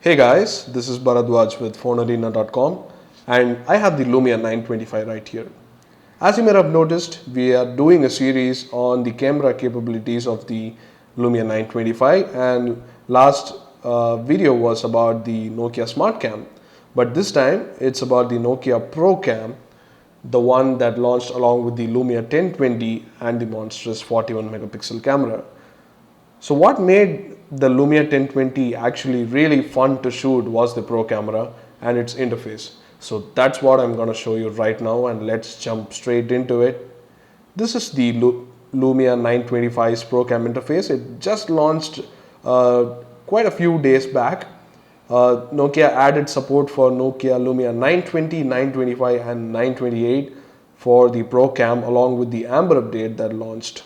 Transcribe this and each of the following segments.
Hey guys, this is Bharadwaj with PhoneArena.com and I have the Lumia 925 right here. As you may have noticed, we are doing a series on the camera capabilities of the Lumia 925 and last video was about the Nokia Smart Cam. But this time it's about the Nokia Pro Cam, the one that launched along with the Lumia 1020 and the monstrous 41 megapixel camera. So what made the Lumia 1020 actually really fun to shoot was the Pro camera and its interface. So that's what I'm going to show you right now, and let's jump straight into it. This is the Lumia 925's Pro Cam interface. It just launched quite a few days back. Nokia added support for Nokia Lumia 920, 925 and 928 for the Pro Cam along with the Amber update that launched.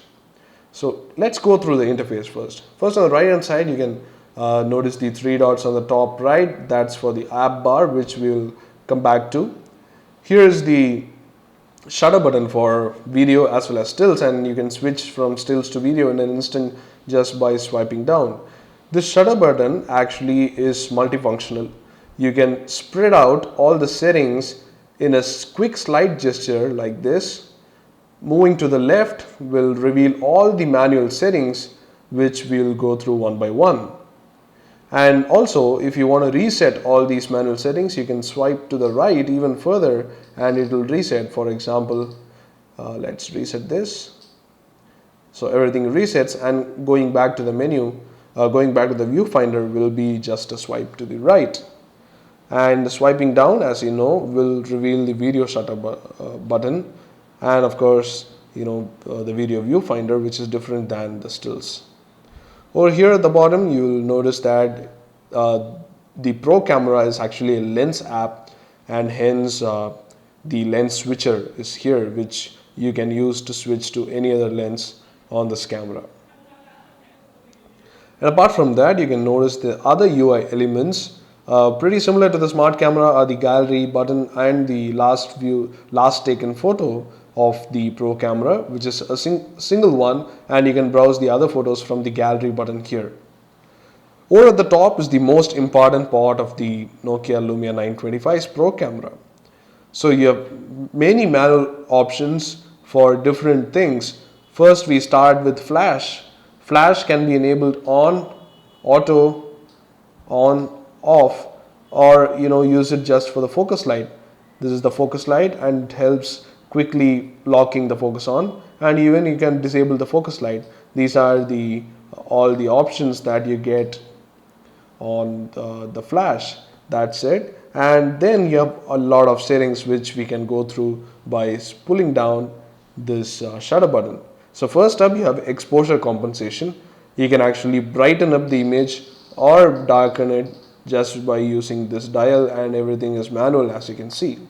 So let's go through the interface first. First, on the right hand side, you can notice the three dots on the top right. That's for the app bar, which we'll come back to. Here is the shutter button for video as well as stills, and you can switch from stills to video in an instant just by swiping down. This shutter button actually is multifunctional. You can spread out all the settings in a quick slide gesture like this. Moving to the left will reveal all the manual settings, which we'll go through one by one. And also, if you want to reset all these manual settings, you can swipe to the right even further and it will reset. For example, let's reset this. So everything resets, and going back to the menu, going back to the viewfinder will be just a swipe to the right. And swiping down, as you know, will reveal the video shutter button. And of course, the video viewfinder, which is different than the stills. Over here at the bottom, you will notice that the Pro camera is actually a lens app, and hence the lens switcher is here, which you can use to switch to any other lens on this camera. And apart from that, you can notice the other UI elements. Pretty similar to the smart camera are the gallery button and the last taken photo of the Pro camera, which is a single one, and you can browse the other photos from the gallery button here. Over at the top is the most important part of the Nokia Lumia 925's Pro camera. So you have many manual options for different things. First, we start with flash. Flash can be enabled on, auto, on, off, or use it just for the focus light. This is the focus light and it helps quickly locking the focus on, and even you can disable the focus light. These are all the options that you get on the flash. That's it. And then you have a lot of settings which we can go through by pulling down this shutter button. So first up, you have exposure compensation. You can actually brighten up the image or darken it just by using this dial, and everything is manual, as you can see.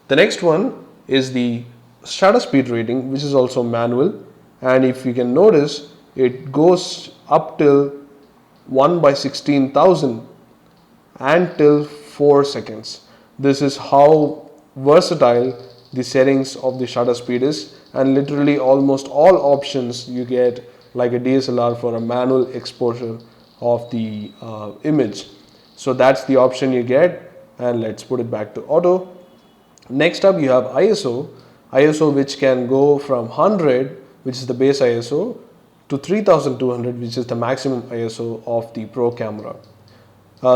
The next one is the shutter speed rating, which is also manual, and if you can notice, it goes up till 1 by 16,000 and till 4 seconds. This is how versatile the settings of the shutter speed is, and literally almost all options you get like a DSLR for a manual exposure of the image. So that's the option you get, and let's put it back to auto. Next up, you have ISO, which can go from 100, which is the base ISO, to 3200, which is the maximum ISO of the Pro camera.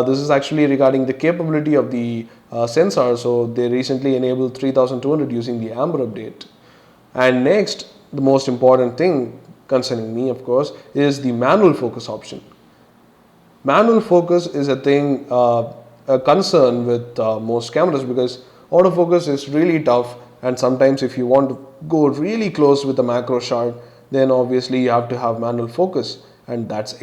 This is actually regarding the capability of the sensor. So they recently enabled 3200 using the Amber update. And next, the most important thing concerning me, of course, is the manual focus option. Manual focus is a concern with most cameras, because autofocus is really tough, and sometimes if you want to go really close with a macro shot, then obviously you have to have manual focus, and that's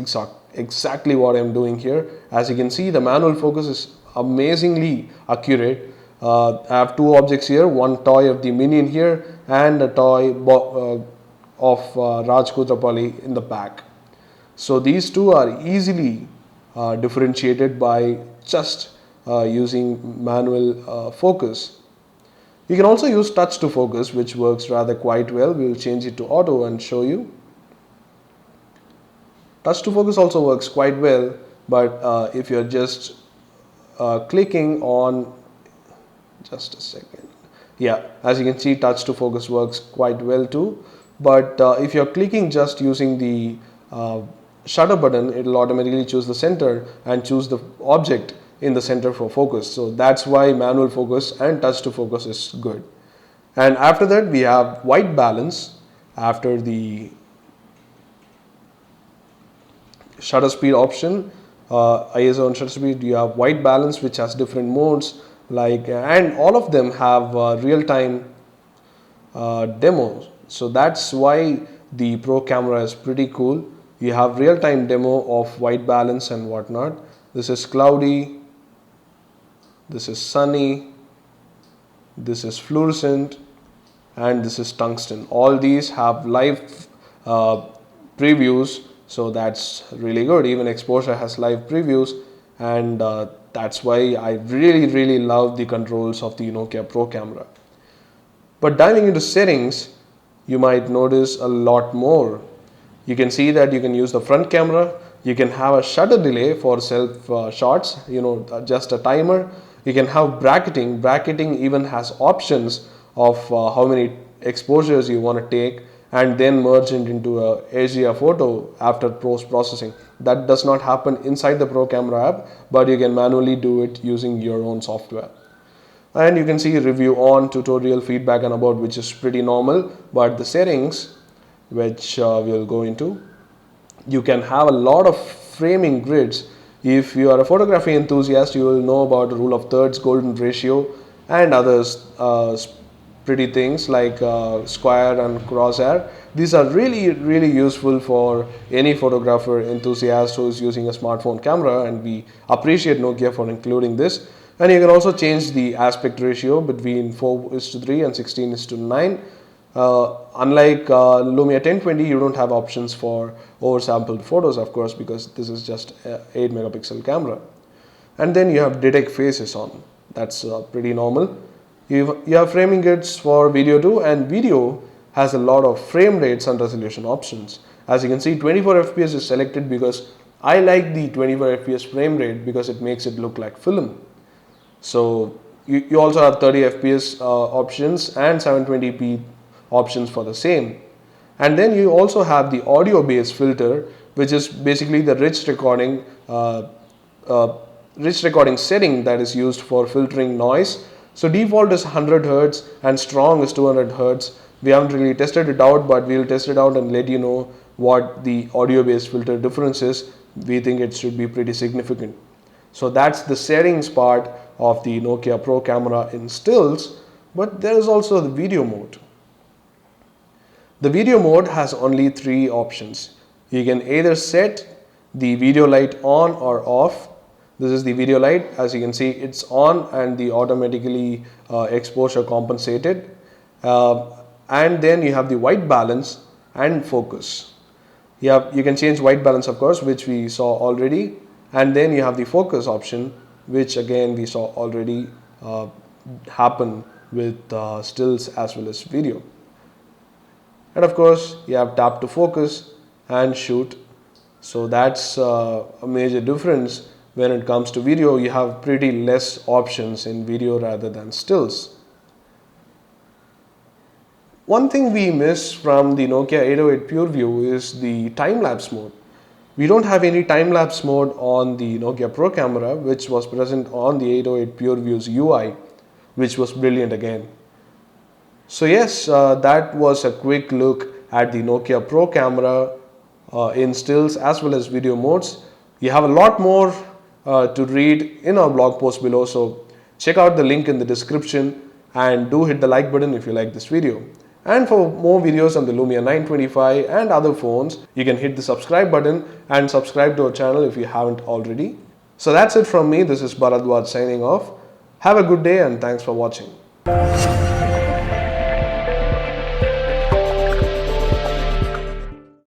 exactly what I'm doing here. As you can see, the manual focus is amazingly accurate. I have two objects here, one toy of the Minion here and a toy of Raj Kutrapalli in the back. So these two are easily differentiated by just using manual focus. You can also use touch to focus, which works rather quite well. We will change it to auto and show you. Touch to focus also works quite well, but if you're just clicking on, just a second, yeah, as you can see, touch to focus works quite well too. But if you're clicking just using the shutter button, it will automatically choose the center and choose the object in the center for focus. So that's why manual focus and touch to focus is good. And after that, we have white balance. After the shutter speed option, ISO and shutter speed, you have white balance, which has different modes, like, and all of them have real-time demos. So that's why the Pro camera is pretty cool. You have real-time demo of white balance and whatnot. This is cloudy, this is sunny, this is fluorescent, and this is tungsten. All these have live previews, so that's really good. Even exposure has live previews, and that's why I really love the controls of the Nokia Pro camera. But diving into settings, you might notice a lot more. You can see that you can use the front camera, you can have a shutter delay for self shots, just a timer. You can have bracketing. Bracketing even has options of how many exposures you want to take and then merge it into a HDR photo after post processing. That does not happen inside the Pro camera app, but you can manually do it using your own software. And you can see review on, tutorial, feedback and about, which is pretty normal. But the settings, which we'll go into, you can have a lot of framing grids. If you are a photography enthusiast, you will know about the rule of thirds, golden ratio, and others pretty things like square and crosshair. These are really useful for any photographer enthusiast who is using a smartphone camera, and we appreciate Nokia for including this. And you can also change the aspect ratio between 4:3 and 16:9. Unlike Lumia 1020, you don't have options for oversampled photos, of course, because this is just a 8 megapixel camera. And then you have detect faces on. That's pretty normal. You have framing grids for video too, and video has a lot of frame rates and resolution options. As you can see, 24 FPS is selected because I like the 24 FPS frame rate because it makes it look like film. So you also have 30 FPS options and 720p options for the same. And then you also have the audio based filter, which is basically the rich recording setting that is used for filtering noise. So default is 100 Hz and strong is 200 Hz. We haven't really tested it out, but we'll test it out and let you know what the audio based filter difference is. We think it should be pretty significant. So that's the settings part of the Nokia Pro camera in stills, but there is also the video mode. The video mode has only 3 options. You can either set the video light on or off. This is the video light. As you can see, it's on and the automatically exposure compensated. And then you have the white balance and focus. You can change white balance, of course, which we saw already. And then you have the focus option, which again we saw already happen with stills as well as video. And of course, you have tap to focus and shoot. So that's a major difference. When it comes to video, you have pretty less options in video rather than stills. One thing we miss from the Nokia 808 PureView is the time-lapse mode. We don't have any time-lapse mode on the Nokia Pro camera, which was present on the 808 PureView's UI, which was brilliant again. So yes, that was a quick look at the Nokia Pro camera in stills as well as video modes. You have a lot more to read in our blog post below, so check out the link in the description and do hit the like button if you like this video. And for more videos on the Lumia 925 and other phones, you can hit the subscribe button and subscribe to our channel if you haven't already. So that's it from me. This is Bharadwaj signing off. Have a good day and thanks for watching.